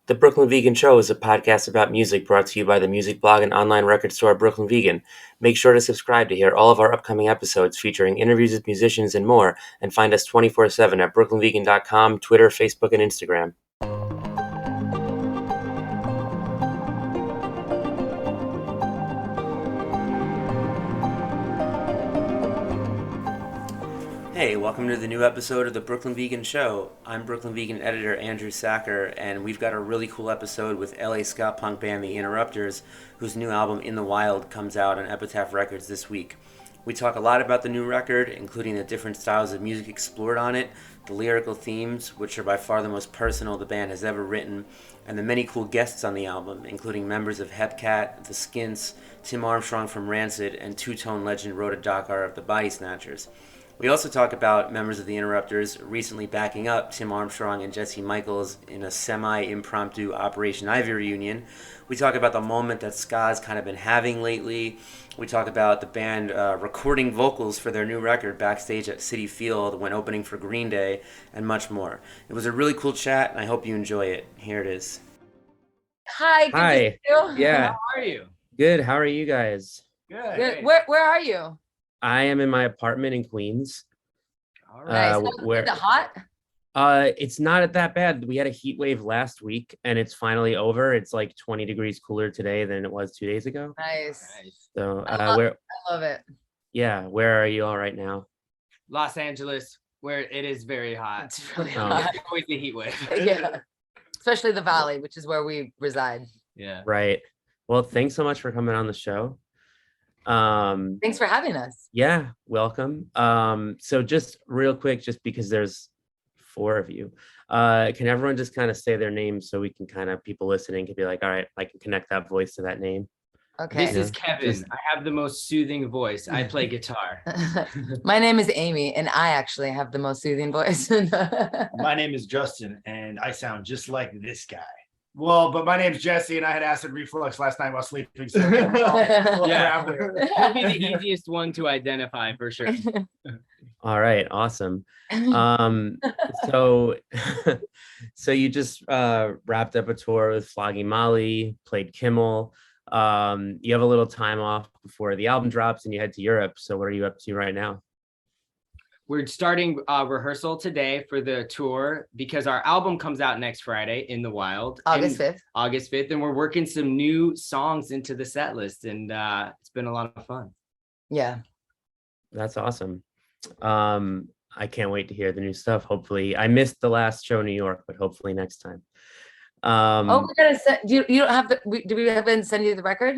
The Brooklyn Vegan Show is a podcast about music brought to you by the music blog and online record store Brooklyn Vegan. Make sure to subscribe to hear all of our upcoming episodes featuring interviews with musicians and more, and find us 24/7 at brooklynvegan.com, Twitter, Facebook, and Instagram. Hey, welcome to the new episode of the Brooklyn Vegan Show. I'm Brooklyn Vegan editor Andrew Sacker, and we've got a really cool episode with LA ska-punk band The Interrupters, whose new album In the Wild comes out on Epitaph Records this week. We talk a lot about the new record, including the different styles of music explored on it, the lyrical themes, which are by far the most personal the band has ever written, and the many cool guests on the album, including members of Hepcat, the Skints, Tim Armstrong from Rancid, and two-tone legend Rhoda Dakar of the Bodysnatchers. We also talk about members of the Interrupters recently backing up Tim Armstrong and Jesse Michaels in a semi-impromptu Operation Ivy reunion. We talk about the moment that ska's kind of been having lately. We talk about the band recording vocals for their new record backstage at Citi Field when opening for Green Day, and much more. It was a really cool chat, and I hope you enjoy it. Here it is. Hi, good to see you. Yeah. How are you? Good. How are you guys? Good. Where are you? I am in my apartment in Queens. All right. Is it hot? It's not that bad. We had a heat wave last week, and it's finally over. It's like 20 degrees cooler today than it was 2 days ago. Nice. So, I love it. Yeah, where are you all right now? Los Angeles, where it is very hot. It's really hot. It's always the heat wave. Yeah, especially the Valley, which is where we reside. Yeah. Right. Well, thanks so much for coming on the show. Thanks for having us. Yeah, welcome. So just real quick, just because there's 4 of you, can everyone just kind of say their names so we can kind of, people listening can be like, all right, I can connect that voice to that name. Okay. This is Kevin. I have the most soothing voice. I play guitar. My name is Aimee, and I actually have the most soothing voice. My name is Justin, and I sound just like this guy. Well, but my name's Jesse, and I had acid reflux last night while sleeping. So Yeah. He'll be the easiest one to identify for sure. All right, awesome. So so you just wrapped up a tour with Flogging Molly, played Kimmel. You have a little time off before the album drops and you head to Europe. So what are you up to right now? We're starting rehearsal today for the tour because our album comes out next Friday, In the Wild. August 5th. August 5th. And we're working some new songs into the set list, and it's been a lot of fun. Yeah. That's awesome. I can't wait to hear the new stuff. Hopefully, I missed the last show in New York, but hopefully next time. We're gonna send you don't have the do we have to send you the record?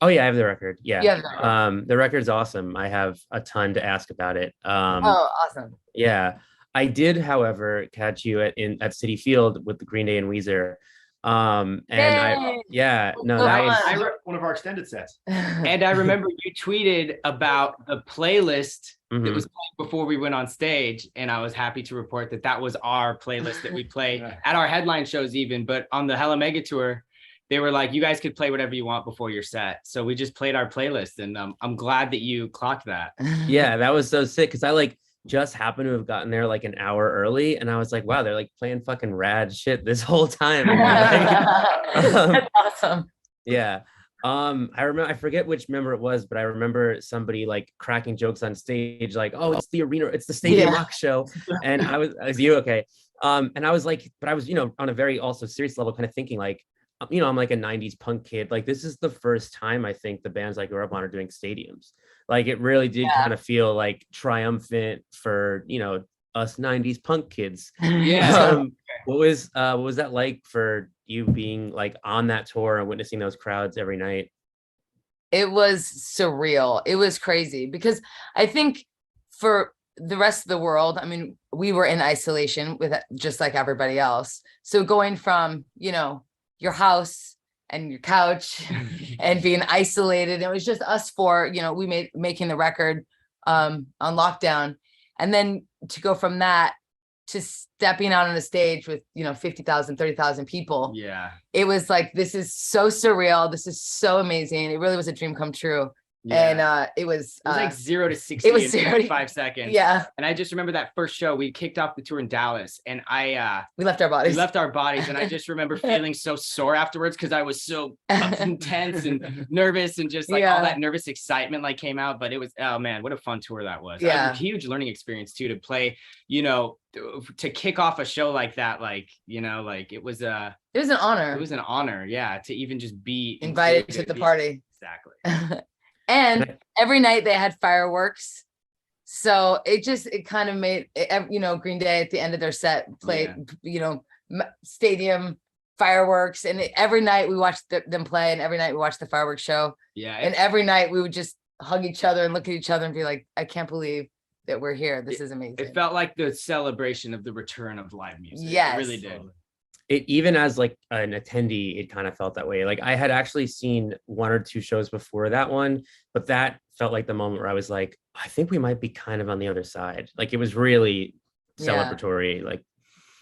Oh yeah, I have the record. Yeah. You have the record. The record's awesome. I have a ton to ask about it. Oh, awesome. Yeah. I did, however, catch you at Citi Field with the Green Day and Weezer. And that was one of our extended sets. And I remember you tweeted about the playlist that was played before we went on stage, and I was happy to report that that was our playlist that we play at our headline shows even, but on the Hella Mega Tour, they were like, you guys could play whatever you want before your set. So we just played our playlist, and I'm glad that you clocked that. Yeah, that was so sick, because I just happened to have gotten there like an hour early, and I was like, wow, they're like playing fucking rad shit this whole time. That's awesome. Yeah. I forget which member it was, but I remember somebody like cracking jokes on stage, like, oh, it's the Stadium Rock show. And I was you okay? And I was like, but I was, on a very also serious level, kind of thinking like, I'm like a 90s punk kid. Like, this is the first time I think the bands I grew up on are doing stadiums. Like, it really did kind of feel like triumphant for, us 90s punk kids. Yeah. What was that like for you being like on that tour and witnessing those crowds every night? It was surreal. It was crazy because I think for the rest of the world, I mean, we were in isolation with just like everybody else. So going from, your house and your couch and being isolated, it was just us 4, we making the record on lockdown. And then to go from that to stepping out on the stage with, 50,000, 30,000 people. Yeah. It was like, this is so surreal. This is so amazing. It really was a dream come true. And it was like 0 to 60 it was in 5 seconds. Yeah. And I just remember that first show, we kicked off the tour in Dallas, and we left our bodies. And I just remember feeling so sore afterwards because I was so intense and nervous, and just like all that nervous excitement like came out. But it was, oh man, what a fun tour that was. Yeah. A huge learning experience too, to play, you know, to kick off a show like that, like, you know, like it was an honor. It was an honor, yeah, to even just be invited to the party. Exactly. And every night they had fireworks. So it kind of made, you know, Green Day at the end of their set played, you know, stadium fireworks. And every night we watched them play, and every night we watched the fireworks show. Yeah. And every night we would just hug each other and look at each other and be like, I can't believe that we're here. This is amazing. It felt like the celebration of the return of live music. Yes. It really did. It, even as like an attendee, it kind of felt that way. Like I had actually seen 1 or 2 shows before that one, but that felt like the moment where I was like, I think we might be kind of on the other side. Like it was really celebratory. Like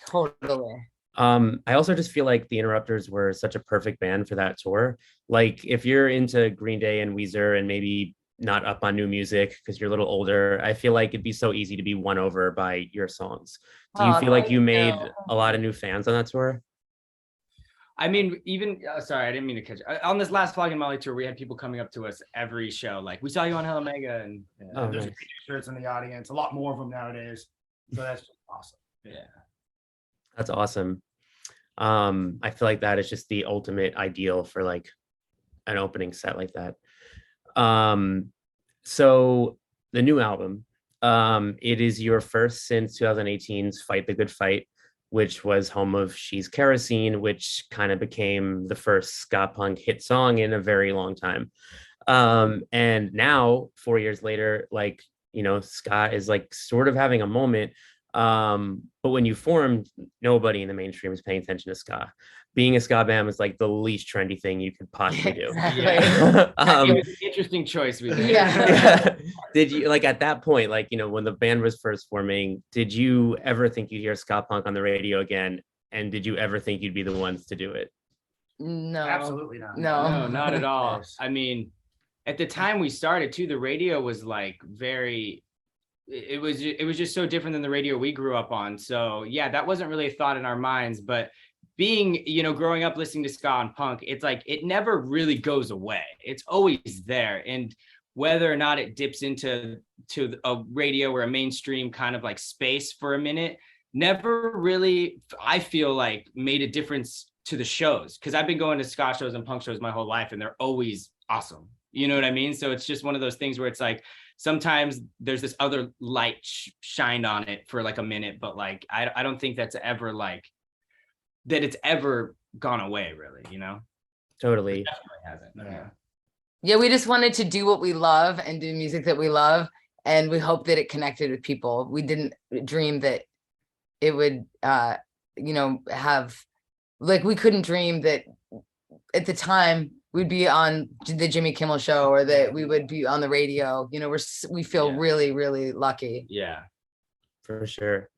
totally. I also just feel like the Interrupters were such a perfect band for that tour. Like if you're into Green Day and Weezer and maybe not up on new music because you're a little older, I feel like it'd be so easy to be won over by your songs. Do you feel like you made a lot of new fans on that tour? I mean, even sorry, I didn't mean to catch on this last Flogging Molly tour. We had people coming up to us every show, like, we saw you on Hell Omega, and there's shirts in the audience. A lot more of them nowadays. So that's just awesome. Yeah, that's awesome. I feel like that is just the ultimate ideal for like an opening set like that. So the new album, it is your first since 2018's Fight the Good Fight, which was home of She's Kerosene, which kind of became the first ska-punk hit song in a very long time. And now 4 years later, like, you know, ska is like sort of having a moment. But when you formed, nobody in the mainstream is paying attention to ska. Being a ska band was like the least trendy thing you could possibly do. Exactly. It was an interesting choice we made. Yeah. Did you, like at that point, like, you know, when the band was first forming, did you ever think you'd hear ska punk on the radio again? And did you ever think you'd be the ones to do it? No, absolutely not. No, not at all. I mean, at the time we started too, the radio was like it was just so different than the radio we grew up on. So yeah, that wasn't really a thought in our minds, but being, you know, growing up listening to ska and punk, it's like, it never really goes away. It's always there. And whether or not it dips into a radio or a mainstream kind of like space for a minute, never really, I feel like, made a difference to the shows. Cause I've been going to ska shows and punk shows my whole life, and they're always awesome. You know what I mean? So it's just one of those things where it's like, sometimes there's this other light shined on it for like a minute, but like, I don't think that's ever like, that it's ever gone away, really, you know? Totally. It definitely hasn't. Yeah, we just wanted to do what we love and do music that we love, and we hope that it connected with people. We didn't dream that it would, you know, have, like, we couldn't dream that at the time we'd be on the Jimmy Kimmel show, or that we would be on the radio. You know, we feel really, really lucky. Yeah, for sure.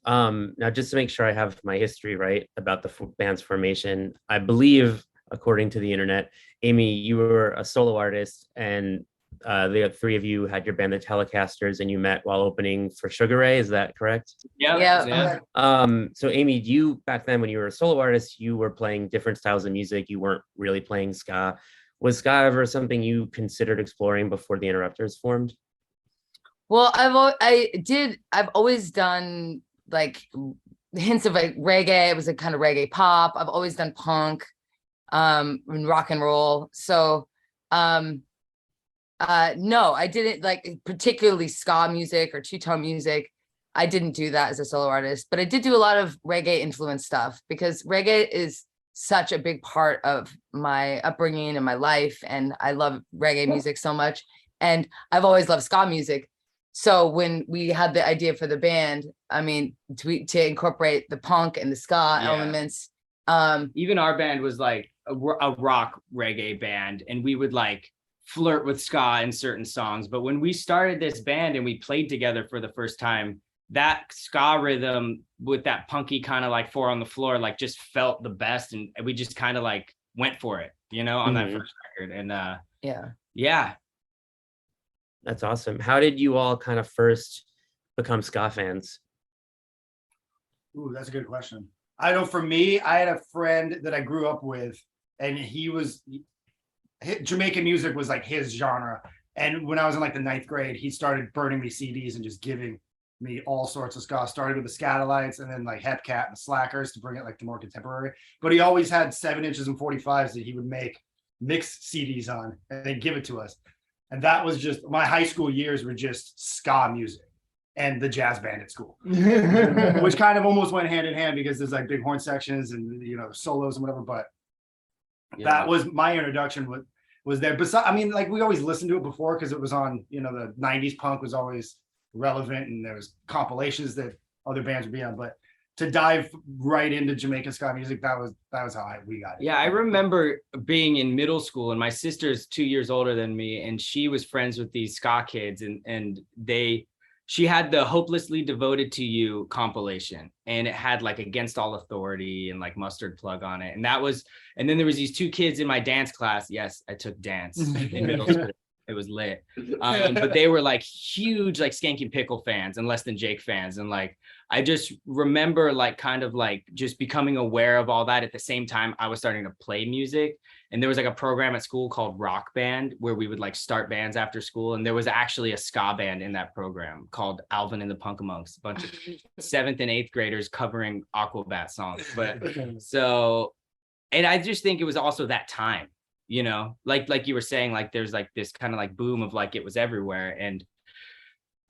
Now, just to make sure I have my history right about the band's formation, I believe, according to the internet, Aimee, you were a solo artist, and the 3 of you had your band, the Telecasters, and you met while opening for Sugar Ray. Is that correct? Yeah. So Aimee, you, back then when you were a solo artist, you were playing different styles of music. You weren't really playing ska. Was ska ever something you considered exploring before the Interrupters formed? Well, I've always done like hints of like reggae. It was a kind of reggae pop. I've always done punk, and rock and roll. So, no, I didn't like particularly ska music or two-tone music. I didn't do that as a solo artist, but I did do a lot of reggae influenced stuff, because reggae is such a big part of my upbringing and my life. And I love reggae music so much. And I've always loved ska music. So when we had the idea for the band, I mean, to incorporate the punk and the ska elements. Even our band was like a rock reggae band, and we would like flirt with ska in certain songs. But when we started this band and we played together for the first time, that ska rhythm with that punky kind of like 4 on the floor, like just felt the best. And we just kind of like went for it, you know, on that first record. And yeah. That's awesome. How did you all kind of first become ska fans? Ooh, that's a good question. I know for me, I had a friend that I grew up with, and Jamaican music was like his genre. And when I was in like the 9th grade, he started burning me CDs and just giving me all sorts of ska. Started with the Scatolites and then like Hepcat and the Slackers to bring it like to more contemporary. But he always had 7 inches and 45s that he would make mix CDs on and then give it to us. And that was just my high school years were just ska music and the jazz band at school, which kind of almost went hand in hand because there's like big horn sections and solos and whatever. But that was my introduction. Was there? Besides, I mean, like we always listened to it before because it was on. The 90s punk was always relevant, and there was compilations that other bands would be on. But to dive right into Jamaican ska music, that was how we got it. Yeah, I remember being in middle school, and my sister's 2 years older than me, and she was friends with these ska kids, and she had the Hopelessly Devoted to You compilation, and it had like Against All Authority and like Mustard Plug on it. And then there was these 2 kids in my dance class. Yes, I took dance in middle school. It was lit. But they were like huge, like Skanky Pickle fans and Less Than Jake fans. And like, I just remember like kind of like just becoming aware of all that at the same time I was starting to play music. And there was like a program at school called Rock Band where we would like start bands after school. And there was actually a ska band in that program called Alvin and the Punkamonks, a bunch of 7th and 8th graders covering Aquabat songs. But so, and I just think it was also that time, like you were saying, like there's like this kind of like boom of like it was everywhere.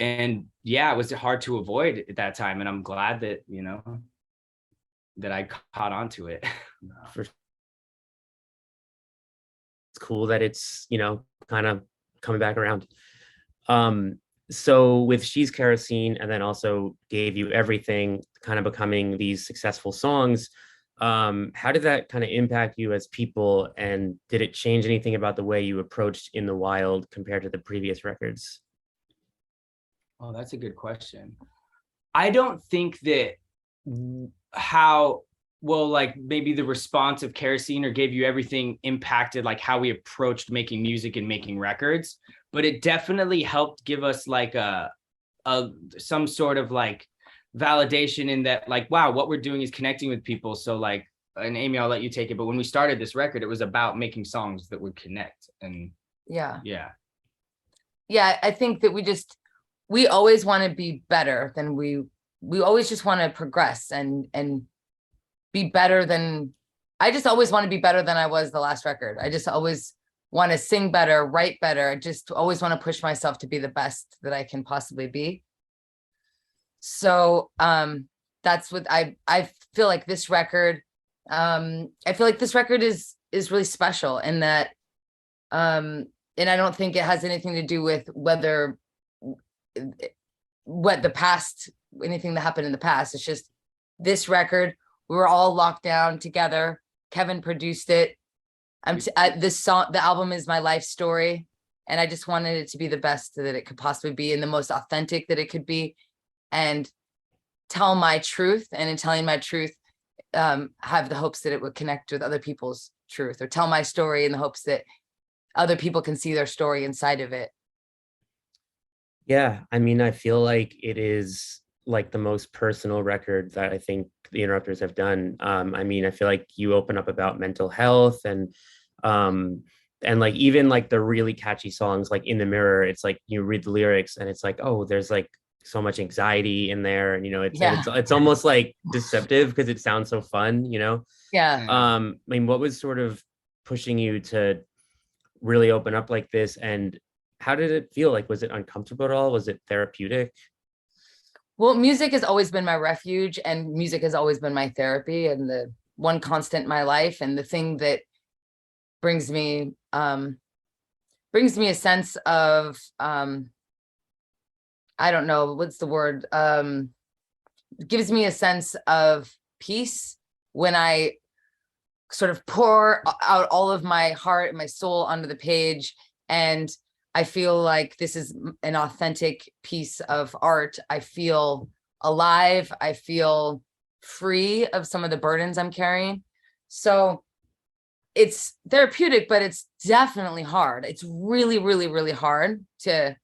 And yeah, it was hard to avoid at that time. And I'm glad that, that I caught on to it. It's cool that it's, kind of coming back around. So with She's Kerosene and then also Gave You Everything kind of becoming these successful songs, how did that kind of impact you as people? And did it change anything about the way you approached In the Wild compared to the previous records? Oh, that's a good question. I don't think that like maybe the response of Kerosene or Gave You Everything impacted like how we approached making music and making records, but it definitely helped give us like some sort of like validation in that like, wow, what we're doing is connecting with people. So like, and Aimee, I'll let you take it, but when we started this record, it was about making songs that would connect. And yeah, I think that we always want to be better than we always just want to progress and be better than, I just always want to be better than I was the last record. I just always want to sing better, write better. I just always want to push myself to be the best that I can possibly be. So that's what I feel like this record, is really special in that, and I don't think it has anything to do with anything that happened in the past. It's just this record, we were all locked down together. Kevin produced it. The album is my life story. And I just wanted it to be the best that it could possibly be and the most authentic that it could be. And tell my truth, and in telling my truth, have the hopes that it would connect with other people's truth, or tell my story in the hopes that other people can see their story inside of it. Yeah, I mean, I feel like it is like the most personal record that I think the Interrupters have done. I mean, I feel like you open up about mental health and like even like the really catchy songs like In the Mirror, it's like you read the lyrics and it's like, oh, there's like so much anxiety in there, and it's almost like deceptive because it sounds so fun. I mean, what was sort of pushing you to really open up like this, and how did it feel? Like, was it uncomfortable at all? Was it therapeutic? Well, music has always been my refuge, and music has always been my therapy, and the one constant in my life, and the thing that brings me a sense of I don't know, what's the word? Gives me a sense of peace when I sort of pour out all of my heart and my soul onto the page. And I feel like this is an authentic piece of art. I feel alive. I feel free of some of the burdens I'm carrying. So it's therapeutic, but it's definitely hard. It's really, really, really hard to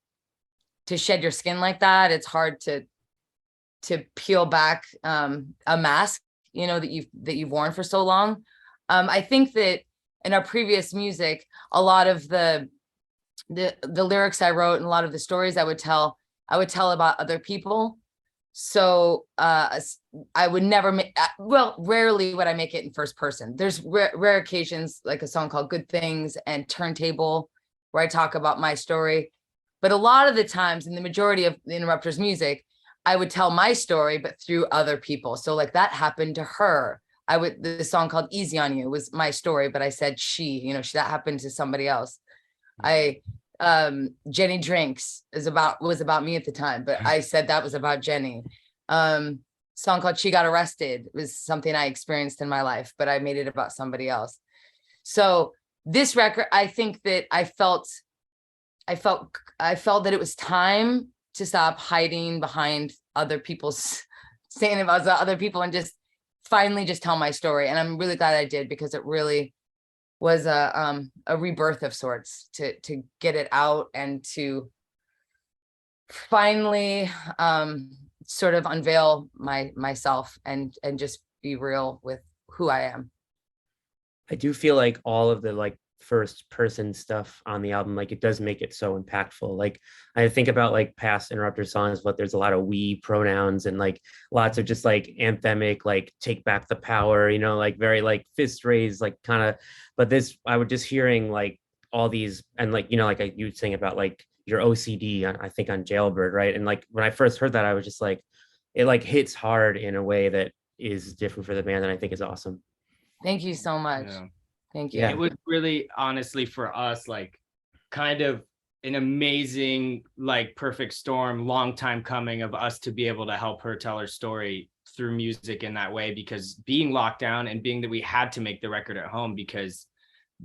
shed your skin like that. It's hard to peel back a mask, you know, that you've worn for so long. I think that in our previous music, a lot of the lyrics I wrote and a lot of the stories I would tell about other people. So I would never make, rarely would I make it in first person. There's rare occasions, like a song called Good Things and Turntable, where I talk about my story. But a lot of the times, in the majority of the Interrupters music, I would tell my story, but through other people. So like that happened to her. The song called Easy on You was my story, but I said she, you know, that happened to somebody else. Jenny Drinks was about me at the time, but I said that was about Jenny. Song called She Got Arrested was something I experienced in my life, but I made it about somebody else. So this record, I think that I felt that it was time to stop hiding behind other people's saying about other people and just finally just tell my story. And I'm really glad I did, because it really was a rebirth of sorts to get it out and to finally sort of unveil myself and just be real with who I am. I do feel like all of the like first person stuff on the album, like it does make it so impactful. Like I think about like past Interrupter songs, but there's a lot of we pronouns and like lots of just like anthemic, like take back the power, you know, like very like fist raised, like kind of, but this, I was just hearing like all these, and like, you know, like you saying about like your OCD, I think on Jailbird, right? And like when I first heard that, I was just like, it like hits hard in a way that is different for the band, and I think is awesome. Thank you so much. Yeah. Thank you. It was really, honestly, for us, like kind of an amazing, like perfect storm, long time coming of us to be able to help her tell her story through music in that way, because being locked down and being that we had to make the record at home because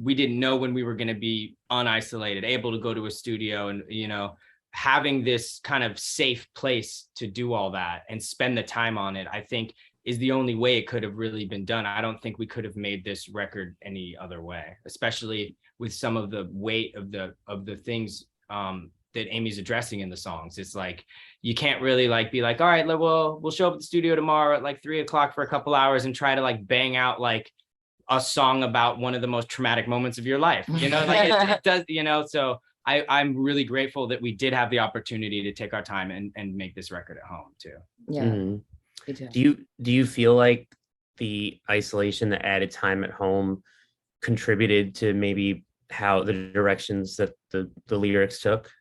we didn't know when we were going to be unisolated, able to go to a studio, and, you know, having this kind of safe place to do all that and spend the time on it, I think is the only way it could have really been done. I don't think we could have made this record any other way, especially with some of the weight of the things that Aimee's addressing in the songs. It's like, you can't really like be like, all right, we'll show up at the studio tomorrow at like 3:00 for a couple hours and try to like bang out like a song about one of the most traumatic moments of your life, you know, like it does, you know. So I'm really grateful that we did have the opportunity to take our time and make this record at home too. Yeah. Mm-hmm. Do you feel like the isolation, the added time at home contributed to maybe how the directions that the lyrics took?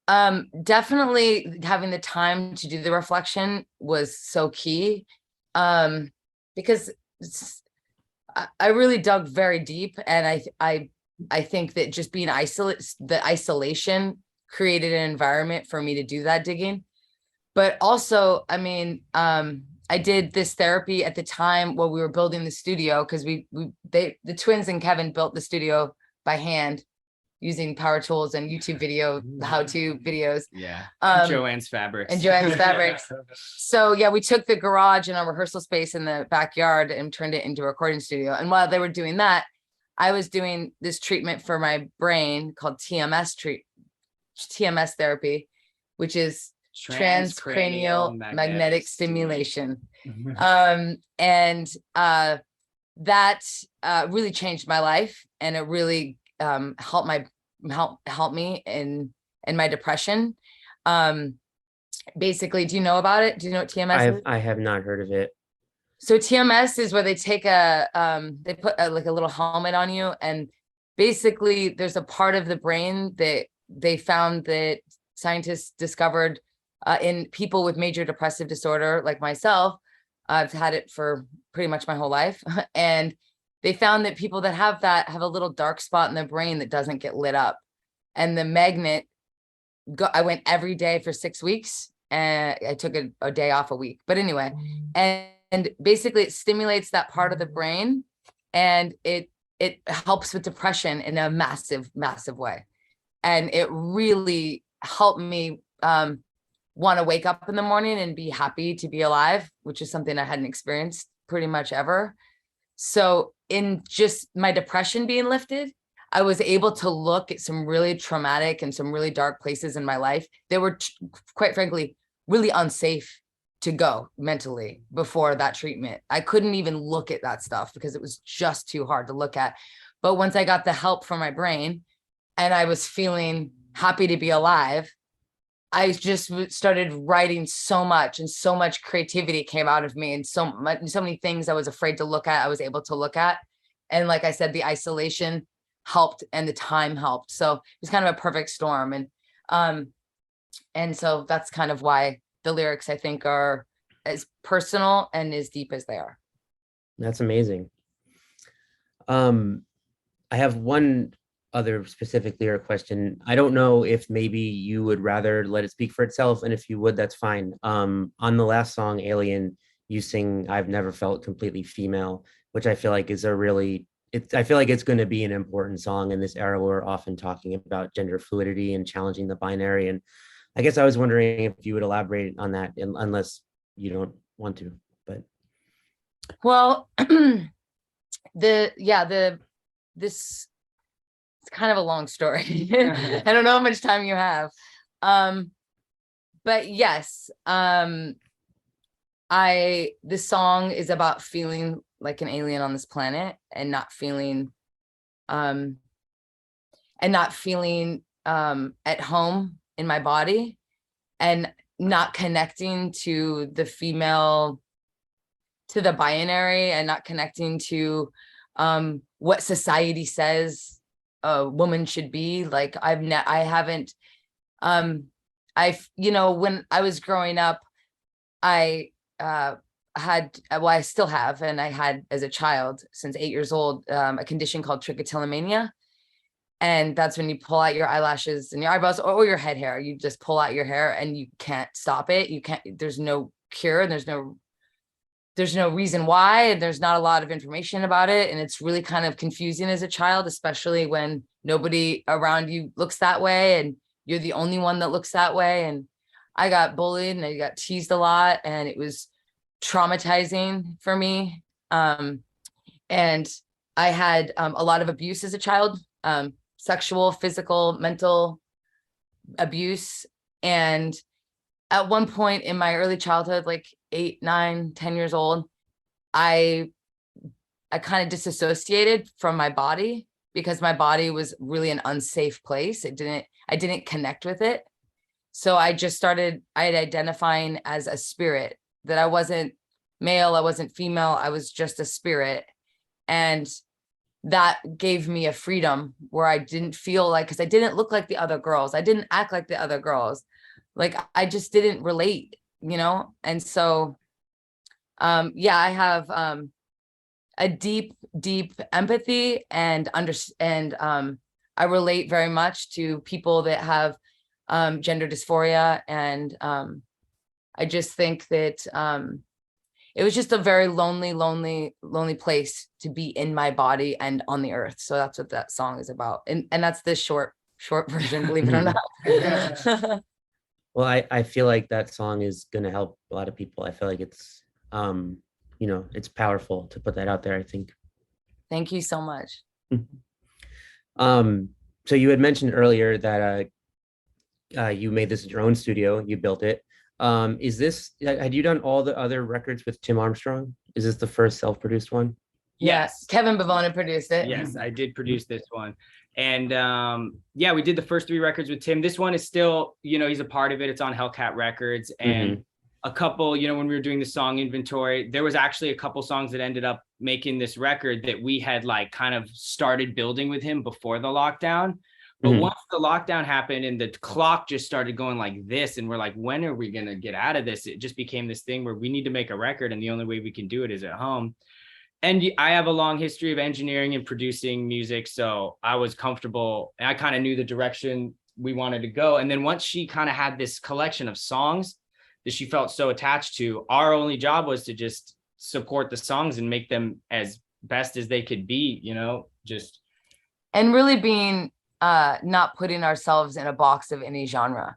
Definitely having the time to do the reflection was so key, because I really dug very deep, and I think that just being the isolation created an environment for me to do that digging. But also, I mean, I did this therapy at the time while we were building the studio, because the twins and Kevin built the studio by hand using power tools and YouTube video how-to videos. Yeah, Joanne's fabrics. So yeah, we took the garage and our rehearsal space in the backyard and turned it into a recording studio. And while they were doing that, I was doing this treatment for my brain called TMS therapy, which is transcranial magnetic stimulation. That really changed my life, and it really helped me in my depression. Basically, do you know about it? Do you know what TMS is? I have not heard of it. So TMS is where they take they put like a little helmet on you, and basically there's a part of the brain that they found that scientists discovered in people with major depressive disorder like myself. I've had it for pretty much my whole life. And they found that people that have that have a little dark spot in their brain that doesn't get lit up. And the magnet, I went every day for 6 weeks, and I took a day off a week. But anyway, and basically it stimulates that part of the brain, and it helps with depression in a massive, massive way. And it really helped me want to wake up in the morning and be happy to be alive, which is something I hadn't experienced pretty much ever. So in just my depression being lifted, I was able to look at some really traumatic and some really dark places in my life that were, quite frankly, really unsafe to go mentally before that treatment. I couldn't even look at that stuff because it was just too hard to look at. But once I got the help from my brain and I was feeling happy to be alive, I just started writing so much, and so much creativity came out of me, and so many things I was afraid to look at, I was able to look at. And like I said, the isolation helped and the time helped. So it was kind of a perfect storm. And so that's kind of why the lyrics, I think, are as personal and as deep as they are. That's amazing. I have one other specific lyric question. I don't know if maybe you would rather let it speak for itself, and if you would, that's fine. On the last song, Alien, you sing "I've never felt completely female," which I feel like is a really, I feel like it's going to be an important song in this era where we're often talking about gender fluidity and challenging the binary. And I guess I was wondering if you would elaborate on that, unless you don't want to, but. Well, this, it's kind of a long story. I don't know how much time you have. But yes, this song is about feeling like an alien on this planet and not feeling at home in my body, and not connecting to the female, to the binary, and not connecting to what society says a woman should be. Like when I was growing up, I still have, and I had as a child since 8 years old, a condition called trichotillomania. And that's when you pull out your eyelashes and your eyebrows or your head hair. You just pull out your hair and you can't stop it. You can't, there's no cure, and there's no reason why, and there's not a lot of information about it. And it's really kind of confusing as a child, especially when nobody around you looks that way and you're the only one that looks that way. And I got bullied and I got teased a lot, and it was traumatizing for me. And I had a lot of abuse as a child, sexual, physical, mental abuse. And at one point in my early childhood, like 8, 9, 10 years old, I kind of disassociated from my body because my body was really an unsafe place. I didn't connect with it. So I just started identifying as a spirit, that I wasn't male, I wasn't female, I was just a spirit. And that gave me a freedom where I didn't feel like, because I didn't look like the other girls, I didn't act like the other girls, like I just didn't relate, and so I have a deep empathy and I relate very much to people that have gender dysphoria, and I just think that it was just a very lonely place to be in my body and on the earth. So that's what that song is about. And that's this short version, believe it or not. Well, I feel like that song is going to help a lot of people. I feel like it's, it's powerful to put that out there, I think. Thank you so much. So you had mentioned earlier that you made this at your own studio, you built it. Had you done all the other records with Tim Armstrong? Is this the first self-produced one? Yes. Kevin Bavona produced it. Yes, I did produce this one. And we did the first 3 records with Tim. This one is still, he's a part of it. It's on Hepcat Records. And a couple, when we were doing the song inventory, there was actually a couple songs that ended up making this record that we had like kind of started building with him before the lockdown. But once the lockdown happened and the clock just started going like this, and we're like, when are we going to get out of this? It just became this thing where we need to make a record, and the only way we can do it is at home. And I have a long history of engineering and producing music, so I was comfortable, and I kind of knew the direction we wanted to go. And then once she kind of had this collection of songs that she felt so attached to, our only job was to just support the songs and make them as best as they could be, and really being not putting ourselves in a box of any genre,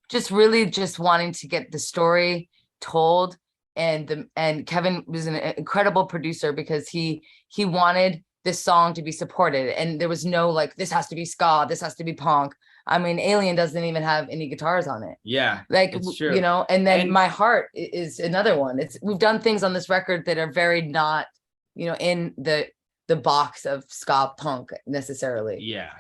just really just wanting to get the story told. And Kevin was an incredible producer because he wanted this song to be supported. And there was no like, this has to be ska, this has to be punk. I mean, Alien doesn't even have any guitars on it. Yeah, Like, it's true. you know, and then My Heart is another one. We've done things on this record that are very not, you know, in the box of ska punk necessarily. Yeah.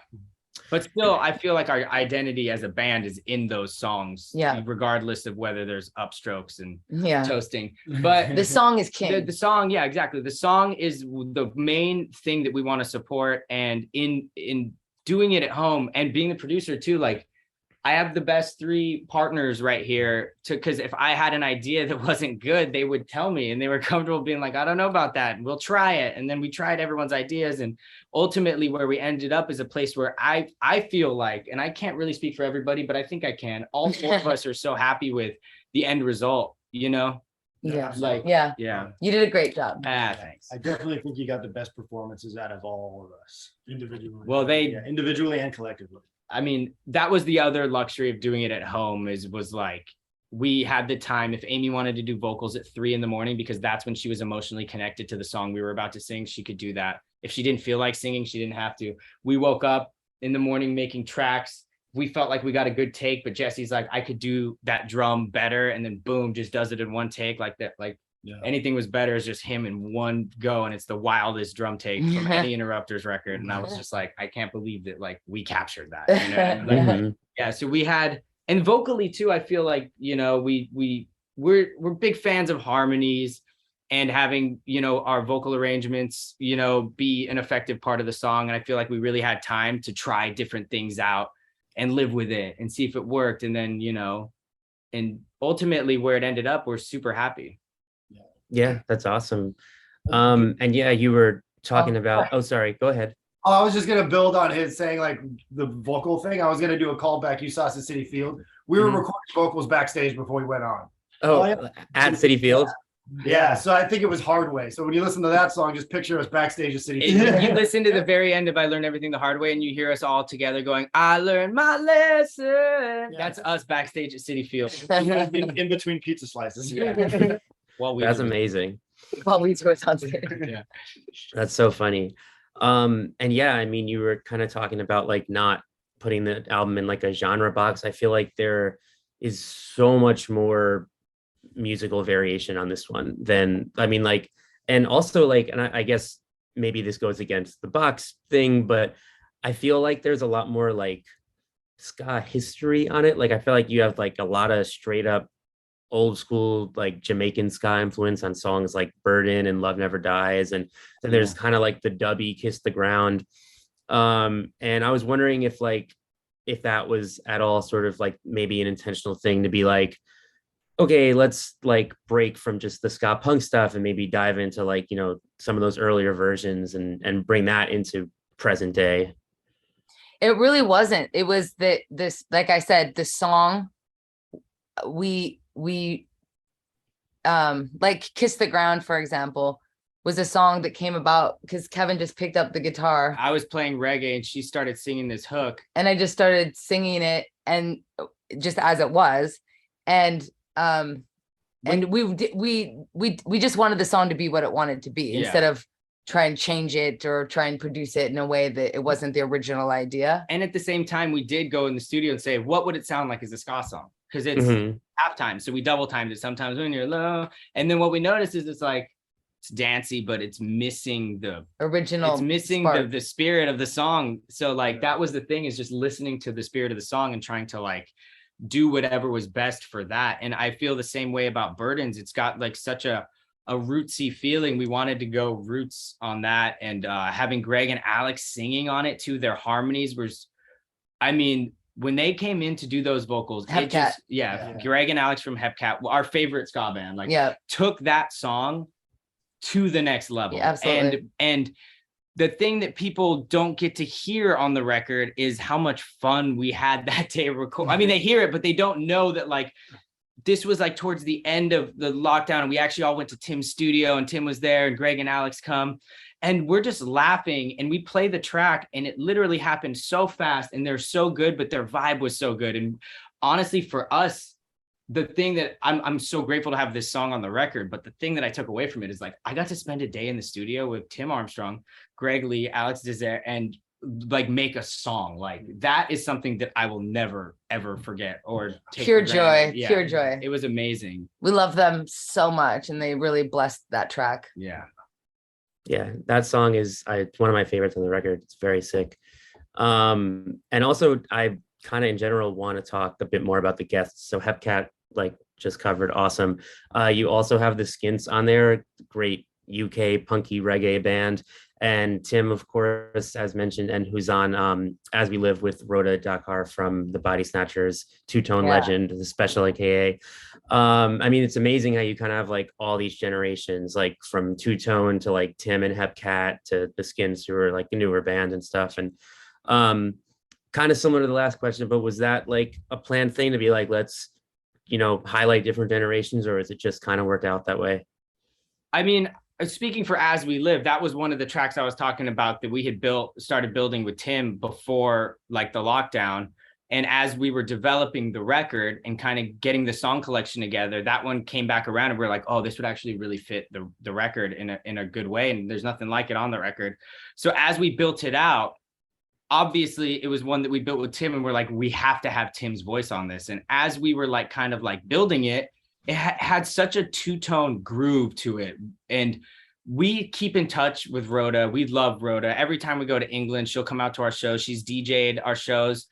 But still, I feel like our identity as a band is in those songs, regardless of whether there's upstrokes and toasting. But the song is king. The song, yeah, exactly. The song is the main thing that we want to support. And in doing it at home and being the producer too, like I have the best 3 partners right here because if I had an idea that wasn't good, they would tell me, and they were comfortable being like, I don't know about that. We'll try it. And then we tried everyone's ideas. And ultimately where we ended up is a place where I feel like, and I can't really speak for everybody, but I think I can, all 4 of us are so happy with the end result, you know? Yeah. Like, yeah. You did a great job. Thanks. I definitely think you got the best performances out of all of us individually. Well, individually and collectively. I mean, that was the other luxury of doing it at home was like, we had the time. If Aimee wanted to do vocals at 3 a.m, because that's when she was emotionally connected to the song we were about to sing, she could do that. If she didn't feel like singing, she didn't have to. We woke up in the morning making tracks. We felt like we got a good take, but Jesse's like, I could do that drum better. And then boom, just does it in one take like that. Like anything was better is just him in one go. And it's the wildest drum take from any Interrupters record. And I was just like, I can't believe that like we captured that. You know? Like, yeah. So we had, and vocally too, I feel like, you know, we're big fans of harmonies and having, you know, our vocal arrangements, you know, be an effective part of the song. And I feel like we really had time to try different things out and live with it and see if it worked. And then, you know, and ultimately where it ended up, we're super happy. Yeah, that's awesome. And yeah, you were talking about, oh, sorry, go ahead. Oh, I was just going to build on his saying like the vocal thing. I was going to do a callback. You saw us at Citi Field. We were recording vocals backstage before we went on. Oh, at Citi Field? Yeah, so I think it was Hard Way. So when you listen to that song, just picture us backstage at Citi Field. If you listen to the very end of I Learned Everything the Hard Way and you hear us all together going, I learned my lesson. That's us backstage at Citi Field. in between pizza slices. Well, that's amazing. While we do it on stage. Yeah. That's so funny. And yeah, I mean, you were kind of talking about like not putting the album in like a genre box. I feel like there is so much more musical variation on this one than, I mean, like, and also like, and I guess maybe this goes against the box thing, but I feel like there's a lot more like ska history on it. Like, I feel like you have like a lot of straight up old school like Jamaican ska influence on songs like Burden and Love Never Dies, and then there's kind of like the dubby Kiss the Ground, and I was wondering if that was at all sort of like maybe an intentional thing to be like, okay, let's like break from just the ska punk stuff and maybe dive into like, you know, some of those earlier versions and bring that into present day. It really wasn't. It was that this, like I said, the song we like Kiss the Ground, for example, was a song that came about because Kevin just picked up the guitar. I was playing reggae and she started singing this hook. And I just started singing it, and just as it was. And we just wanted the song to be what it wanted to be, instead of try and change it or try and produce it in a way that it wasn't the original idea. And at the same time, we did go in the studio and say, what would it sound like as a ska song? Because it's halftime. So we double timed it sometimes when you're low. And then what we noticed is it's like, it's dancey, but it's missing the original. It's missing the spirit of the song. So like, that was the thing, is just listening to the spirit of the song and trying to like do whatever was best for that. And I feel the same way about Burdens. It's got like such a rootsy feeling. We wanted to go roots on that, and having Greg and Alex singing on it too. Their harmonies was, I mean, when they came in to do those vocals, Hepcat. Greg and Alex from Hepcat, our favorite ska band, like took that song to the next level. Yeah, absolutely. And the thing that people don't get to hear on the record is how much fun we had that day record. I mean, they hear it, but they don't know that like this was like towards the end of the lockdown, and we actually all went to Tim's studio, and Tim was there, and Greg and Alex come, and we're just laughing, and we play the track, and it literally happened so fast, and they're so good, but their vibe was so good. And honestly, for us, the thing that I'm so grateful to have this song on the record, but the thing that I took away from it is like I got to spend a day in the studio with Tim Armstrong, Greg Lee, Alex Desert, and like make a song. Like that is something that I will never ever forget or take Pure for joy, granted. Yeah, pure joy. it was amazing. We love them so much, and they really blessed that track. Yeah, that song is one of my favorites on the record. It's very sick. And also I kind of in general want to talk a bit more about the guests. So Hepcat, like just covered, awesome. You also have the Skints on there, great UK punky reggae band. And Tim, of course, as mentioned, and who's on As We Live with Rhoda Dakar from the Bodysnatchers, two-tone legend, the special AKA. I mean, it's amazing how you kind of have like all these generations, like from two-tone to like Tim and Hepcat to the Skints, who are like a newer band and stuff. And kind of similar to the last question, but was that like a planned thing to be like, let's, highlight different generations, or is it just kind of worked out that way? I mean, speaking for As We Live, that was one of the tracks I was talking about that we had started building with Tim before like the lockdown. And as we were developing the record and kind of getting the song collection together, that one came back around and we are like, oh, this would actually really fit the record in a good way. And there's nothing like it on the record. So as we built it out, obviously it was one that we built with Tim and we're like, we have to have Tim's voice on this. And as we were like kind of like building it, it had such a two-tone groove to it. And we keep in touch with Rhoda. We love Rhoda. Every time we go to England, she'll come out to our shows. She's DJ'd our shows.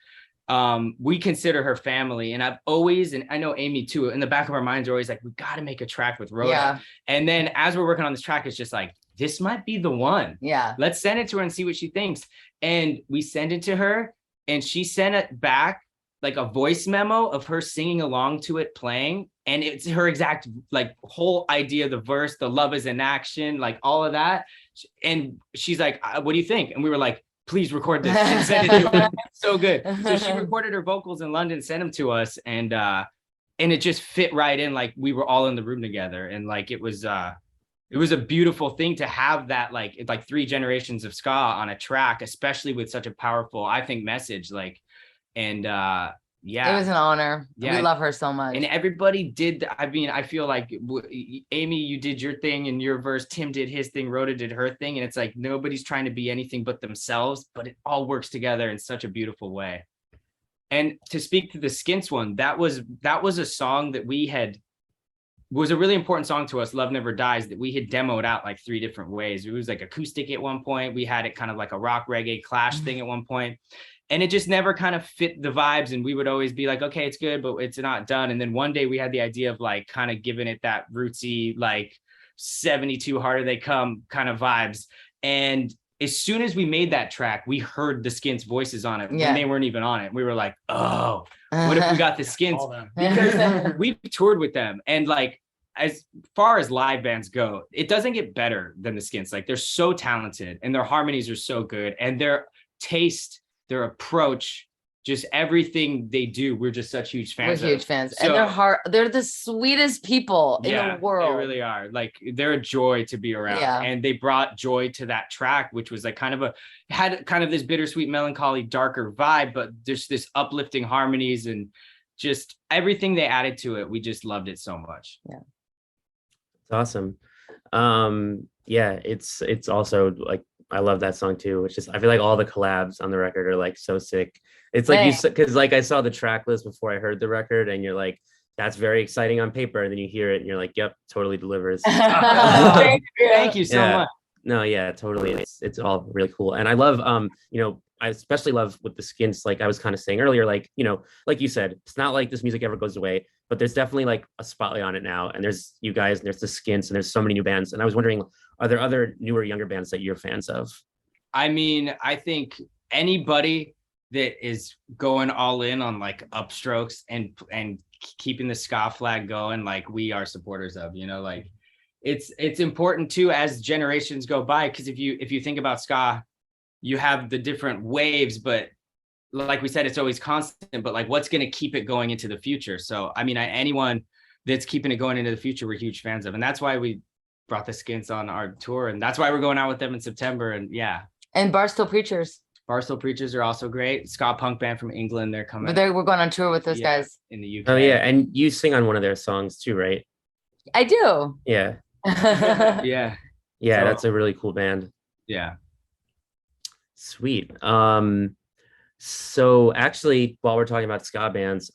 We consider her family. And I've always, and I know Aimee too, in the back of our minds are always like, we got to make a track with Rhoda. Yeah. And then as we're working on this track, it's just like, this might be the one. Yeah. Let's send it to her and see what she thinks. And we send it to her and she sent it back like a voice memo of her singing along to it playing. And it's her exact like whole idea, the verse, the love is in action, like all of that. And she's like, what do you think? And we were like, please record this and send it to her. It's so good. So she recorded her vocals in London, sent them to us. And it just fit right in. Like we were all in the room together. And like, it was a beautiful thing to have that, like, it's like 3 generations of ska on a track, especially with such a powerful, I think, message. Like, and yeah, it was an honor. Yeah, we love her so much. And everybody did. I mean, I feel like Aimee, you did your thing in your verse. Tim did his thing. Rhoda did her thing. And it's like nobody's trying to be anything but themselves, but it all works together in such a beautiful way. And to speak to the Skints one, that was a song that was a really important song to us, Love Never Dies, that we had demoed out like 3 different ways. It was like acoustic at one point. We had it kind of like a rock reggae clash thing at one point. And it just never kind of fit the vibes. And we would always be like, okay, it's good, but it's not done. And then one day we had the idea of like kind of giving it that rootsy, like 72 Harder They Come kind of vibes. And as soon as we made that track, we heard the Skints voices on it when they weren't even on it. We were like, oh, what if we got the Skints? Because we toured with them. And like, as far as live bands go, it doesn't get better than the Skints. Like they're so talented and their harmonies are so good and their taste, their approach, just everything they do. We're just such huge fans. We're huge fans. So, and they're the sweetest people in the world. They really are. Like they're a joy to be around. Yeah. And they brought joy to that track, which was like had kind of this bittersweet, melancholy, darker vibe, but just this uplifting harmonies and just everything they added to it. We just loved it so much. Yeah. It's awesome. Yeah, it's also like, I love that song too, which is, I feel like all the collabs on the record are like so sick. It's like because like I saw the track list before I heard the record and you're like, that's very exciting on paper. And then you hear it and you're like, yep, totally delivers. Thank you so much. No, yeah, totally. It's all really cool. And I love, I especially love with the Skints, like I was kind of saying earlier, like, like you said, it's not like this music ever goes away, but there's definitely like a spotlight on it now. And there's you guys, and there's the Skints, and there's so many new bands. And I was wondering, are there other newer, younger bands that you're fans of? I mean, I think anybody that is going all in on like upstrokes and keeping the ska flag going, like we are supporters of, like it's important too as generations go by. Because if you think about ska, you have the different waves, but like we said, it's always constant, but like what's going to keep it going into the future? So, I mean, anyone that's keeping it going into the future, we're huge fans of. And that's why we brought the Skints on our tour. And that's why we're going out with them in September. And yeah. And Barstool Preachers. Barstool Preachers are also great. Ska-punk band from England. They're coming. But we're going on tour with those guys in the UK. Oh yeah, and you sing on one of their songs too, right? I do. Yeah. Yeah. Yeah, So- that's a really cool band. Yeah. Sweet. So actually, while we're talking about ska bands,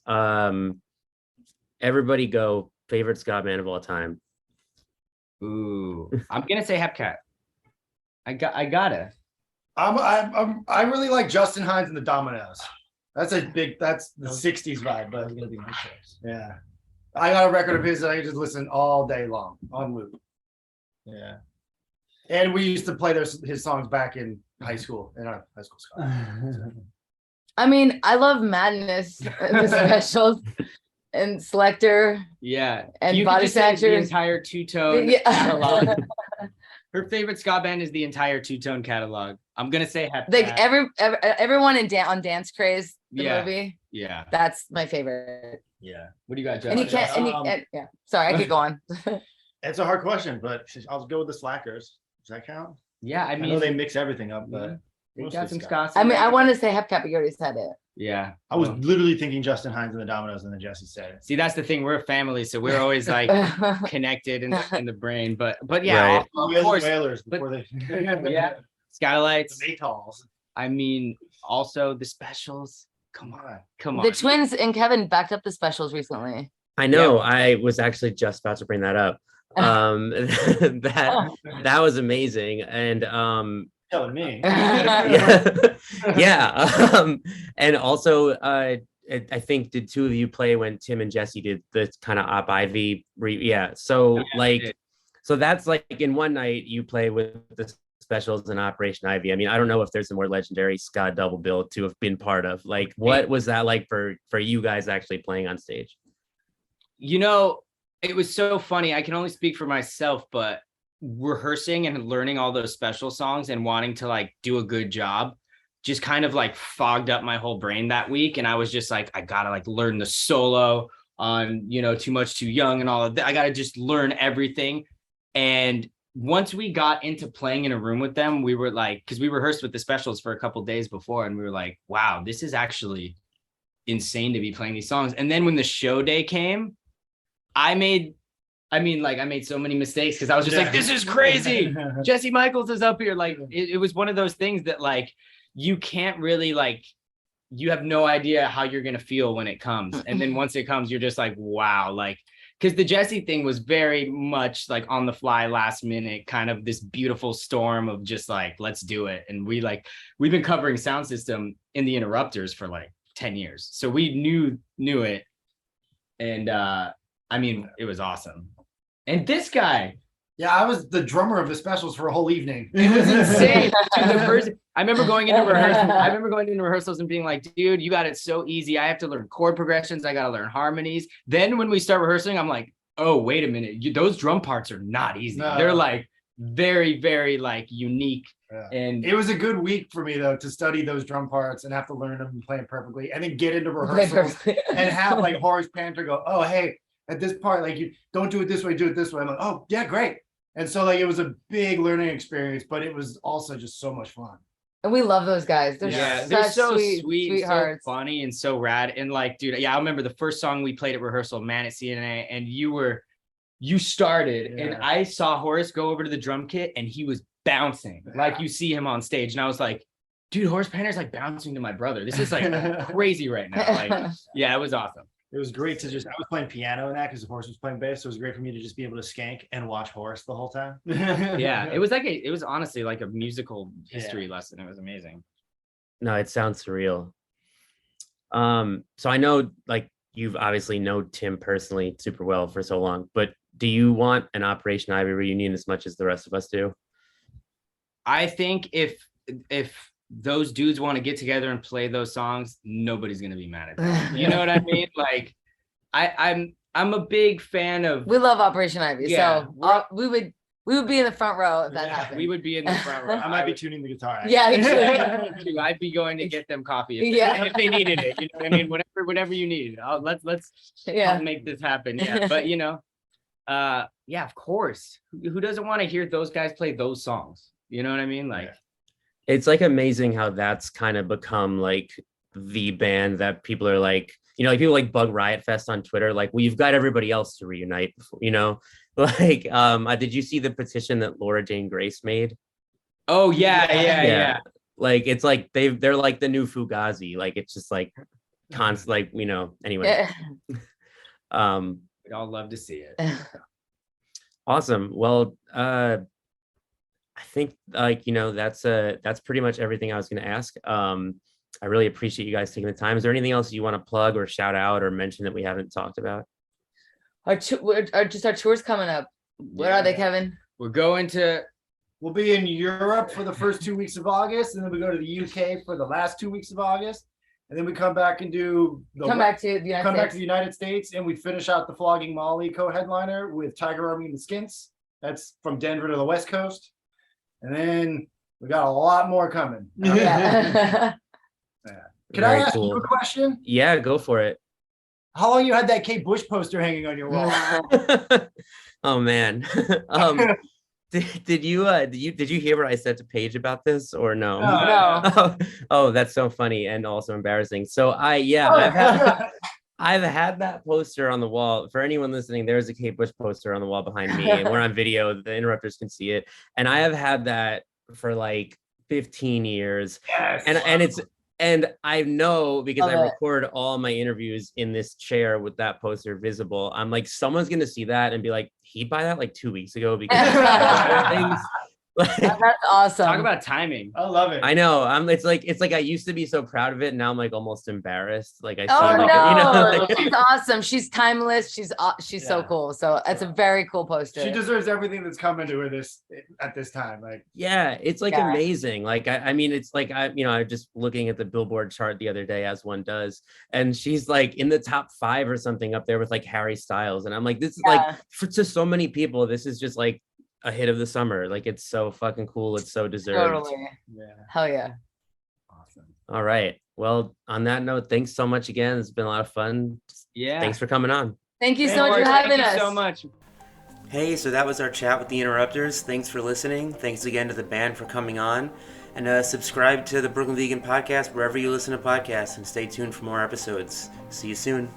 everybody go favorite ska band of all time. Ooh, I'm gonna say Hepcat. I gotta. I really like Justin Hines and the Dominoes. That's the 60s vibe, but Gonna be my choice. yeah. I got a record of his that I can just listen all day long on loop. Yeah. And we used to play his songs back in high school, in our high school ska. I mean, I love Madness, the Specials, and Selector. Yeah. And You could just say the Bodysnatchers. entire two-tone Yeah. catalog. Her favorite ska band is the entire two-tone catalog. I'm gonna say Hepcat. Like everyone on Dance Craze, the Yeah. movie. Yeah. That's my favorite. Yeah. What do you got, Joe? And you can't. Yeah. Sorry, I could go on. It's a hard question, but I'll go with the Slackers. Does that count? Yeah, I I mean, know they mix everything up, but they mostly got some ska. ska. I mean, I want to say Hepcat, but you already said it. Yeah. I was literally thinking Justin Hines and the Dominoes, and then Jesse said it. See, that's the thing. We're a family, so we're always like connected in the brain. But yeah, Right. of course, Whalers but- before they yeah. Skylights. the Maytals. I mean, also the Specials. Come on. The twins and Kevin backed up the Specials recently. I know. I was actually just about to bring that up. That was amazing, and Telling me. yeah. And also, I think did two of you play when Tim and Jesse did the kind of Op Ivy? So so that's like in one night you play with the Specials and Operation Ivy. I mean, I don't know if there's a more legendary ska double bill to have been part of. Like, what was that like for you guys actually playing on stage? You know, it was so funny. I can only speak for myself, but rehearsing and learning all those Special songs and wanting to like do a good job just kind of like fogged up my whole brain that week. And I was just like, I gotta like learn the solo on, you know, Too Much Too Young and all of that. I gotta just learn everything. And once we got into playing in a room with them, we were like, because we rehearsed with the Specials for a couple days before, and we were like, wow, this is actually insane to be playing these songs. And then when the show day came, I made so many mistakes because I was just like, this is crazy. Jesse Michaels is up here. Like, it was one of those things that like, you can't really like, you have no idea how you're going to feel when it comes. And then once it comes, you're just like, wow. Like, because the Jesse thing was very much like on the fly, last minute, kind of this beautiful storm of just like, let's do it. And we've been covering sound system in the Interrupters for like 10 years. So we knew it. And I mean, it was awesome. And this guy. Yeah, I was the drummer of the Specials for a whole evening. It was insane. I remember going into rehearsals and being like, dude, you got it so easy. I have to learn chord progressions. I got to learn harmonies. Then when we start rehearsing, I'm like, oh, wait a minute. Those drum parts are not easy. No. They're like very, very like unique. Yeah. And It was a good week for me though to study those drum parts and have to learn them and play them perfectly, and then get into rehearsals and have like Horace Panther go, oh hey, at this part, like you don't do it this way, do it this way. I'm like, oh yeah, great. And so like it was a big learning experience, but it was also just so much fun. And we love those guys. They're they're so sweet, sweet, sweethearts. so funny, and so rad. And like, dude, yeah, I remember the first song we played at rehearsal, Man at CNA, and you started, and I saw Horace go over to the drum kit, and he was bouncing like you see him on stage, and I was like, dude, Horace Panter's like bouncing to my brother. This is like crazy right now. Like, yeah, it was awesome. It was great to I was playing piano in that because Horace was playing bass. So it was great for me to just be able to skank and watch Horace the whole time. Yeah, it was honestly like a musical history lesson. It was amazing. No, it sounds surreal. So I know like you've obviously known Tim personally super well for so long, but do you want an Operation Ivy reunion as much as the rest of us do? I think if those dudes want to get together and play those songs, nobody's gonna be mad at them. You know what I mean? Like, I'm a big fan of. We love Operation Ivy, Yeah, so we would be in the front row if that happened. We would be in the front row. I might be tuning the guitar. Yeah, I'd be going to get them coffee Yeah. if they needed it. You know what I mean? Whatever you need. Let's yeah. make this happen. Yeah, but you know, yeah, of course. Who doesn't want to hear those guys play those songs? You know what I mean? Like. It's like amazing how that's kind of become like the band that people are like, like people like Bug Riot Fest on Twitter, like, well, you've got everybody else to reunite, like, did you see the petition that Laura Jane Grace made? Oh yeah. Like, it's like they're like the new Fugazi, like, it's just like constant, like, anyway. We'd all love to see it. Awesome. Well, I think like, that's pretty much everything I was going to ask. I really appreciate you guys taking the time. Is there anything else you want to plug or shout out or mention that we haven't talked about? Our tour's coming up. Where are they, Kevin? We're going to. We'll be in Europe for the first 2 weeks of August, and then we go to the UK for the last 2 weeks of August, and then we come back and do back to the United States, and we finish out the Flogging Molly co-headliner with Tiger Army and the Skints. That's from Denver to the West Coast, and then we got a lot more coming. Yeah. Can I ask you a question? Yeah, go for it. How long you had that Kate Bush poster hanging on your wall? Oh man. Did you hear what I said to Paige about this or no? No. Oh, that's so funny and also embarrassing. So I've had that poster on the wall. For anyone listening, there's a Kate Bush poster on the wall behind me, and we're on video. The interrupters can see it, and I have had that for like 15 years. Yes. And I know because I record all my interviews in this chair with that poster visible. I'm like, someone's gonna see that and be like, he'd buy that like 2 weeks ago because things. That's awesome. Talk about timing. I love it. I know. It's like I used to be so proud of it, and now I'm like almost embarrassed. Like I She's awesome. She's timeless. She's so cool. So it's a very cool poster. She deserves everything that's coming to her at this time. Like, yeah, it's like amazing. Like I mean, it's like I'm just looking at the Billboard chart the other day, as one does, and she's like in the top 5 or something up there with like Harry Styles, and I'm like, this is like to so many people, this is just like a hit of the summer. Like, it's so fucking cool. It's so deserved. Totally. Yeah. Hell yeah. Awesome. All right. Well, on that note, thanks so much again. It's been a lot of fun. Yeah. Thanks for coming on. Thank you so much for having us. Thank you so much. Hey, so that was our chat with the Interrupters. Thanks for listening. Thanks again to the band for coming on. And subscribe to the Brooklyn Vegan podcast wherever you listen to podcasts, and stay tuned for more episodes. See you soon.